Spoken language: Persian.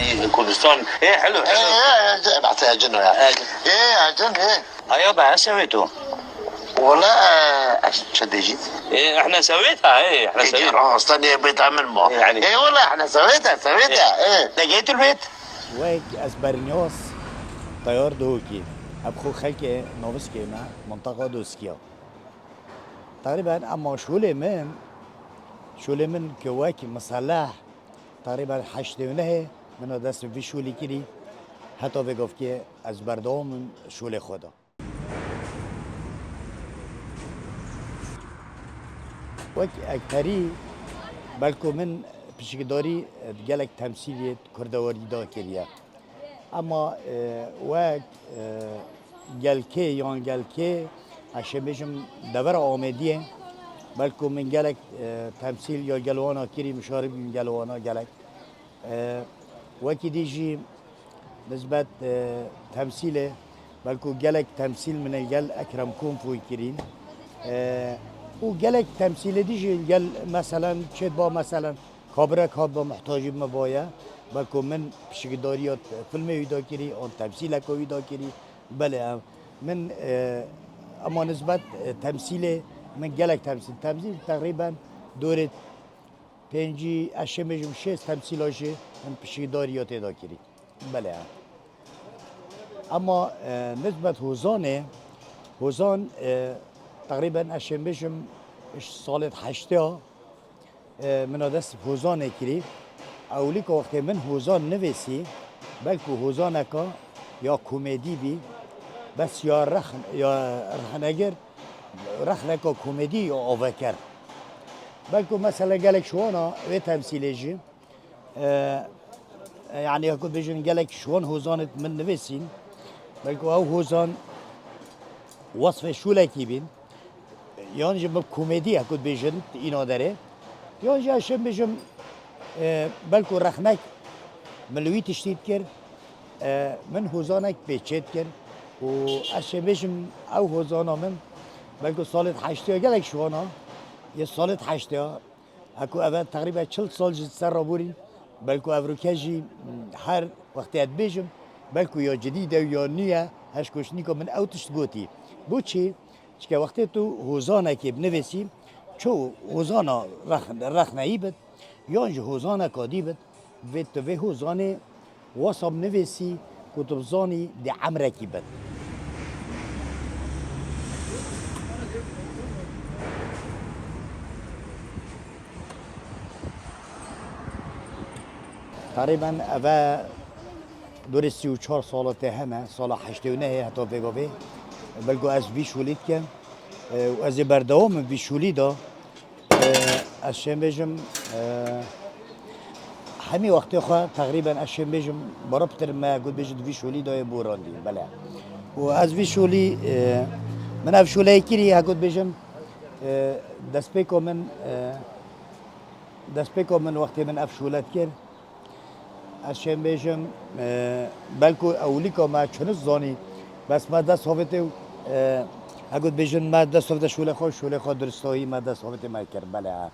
في كردستان. ايه حلو حلو. ايه بعطيها جنة يعني. ايه عجن ايه. ايوه بقى سويته. والله شد يجي. ايه احنا سويتها. ايه احنا سويتها. خلاص ثانية بيتعمل ما. يعني ايه والله احنا سويتها ايه. لقيت البيت؟ ويك اسبرنيوس طيار دوكي ابخو خلكي نوفسكي مع منطقة دوسكيا تقريبا. اما شولي من كواكي مصلح تقريبا حشتونه من دست في شولي كري حتى بگفت که از بردام شول خدا وک اکتری بلکو من پیشگداری گلک تمثیلیت کردواری دا کریه اما وک گلکه هشه بیشم دور آمدیه بلکو من گلک تمثیل یا گلوانا کری مشارب من گلوانا گلک وکی دیجی نسبت تمثيله بلكو جالك تمثيل من الجل أكرم كون فوي كرين وجالك تمثيل ديجي الجل مثلا شد مثلا خبرك هذا محتاج مبايا بلكو من بشكداريات فيلم ويدا كري أو تمثيلك ويدا كري بله من أما نسبت تمثيله من جالك تمثيل تقريبا دورة بينجي أشمجم شيء تمثيلاشه من بشكداريات دا كري بله اما نسبت هوزان تقریبا اشم بشم سالت هشته من دست هوزان کری اولی که وقتی من هوزان نویسی بلکه هوزان که یا کمدی بی بس یا رخنگر رخنکا کمدی یا آوکر بلکه مثلا گلک شوانا و تمثیلی يعني هكو بيجن قالك شلون هوزان من نفسين بلكو او هوزان وصف شو لكيبين يانجي بكوميدي هكو بيجن اينا داره يانجي عشان بيجن بلكو رخنك ملوي تشتيت كر من هوزانك بيتشيت كر و عشان بيجن او هوزانا من بلكو صالت حشتيا قالك شوانا يا صالت حشتيا هكو اول تقريبا 40 سال جد سر رابورين بلکو افروکجی هر وقتی ات بیشم بلکو یا جدیده یا نیه هش کشنی که من اوتش گوتی بو چی؟ چه وقتی تو هوزانه که بنویسی چو هوزانا رخنهی بد یا انجا هوزانه کادی بد و تو به هوزانه واسب نویسی کتب زانی دی عمرکی بد تقریبا اوه دور 34 سالته همه سال 89 حتی بگوه بلکو از بیشولید که و از بردوام بیشولیدا از شم بجم همین وقتی خواه تقریبا از شم بجم برابطر ما گود بجد بیشولیدا بوراندی بله و از بیشولی من افشولی کری ها گود بجم دست پیکو من وقتی من افشولت کرد اشم بیشم بلکو اولی که ما چنوز زانی بس ما دست هفته اگه بیشن ما دست هفته شوله خود درستایی ما دست هفته ما کرد بله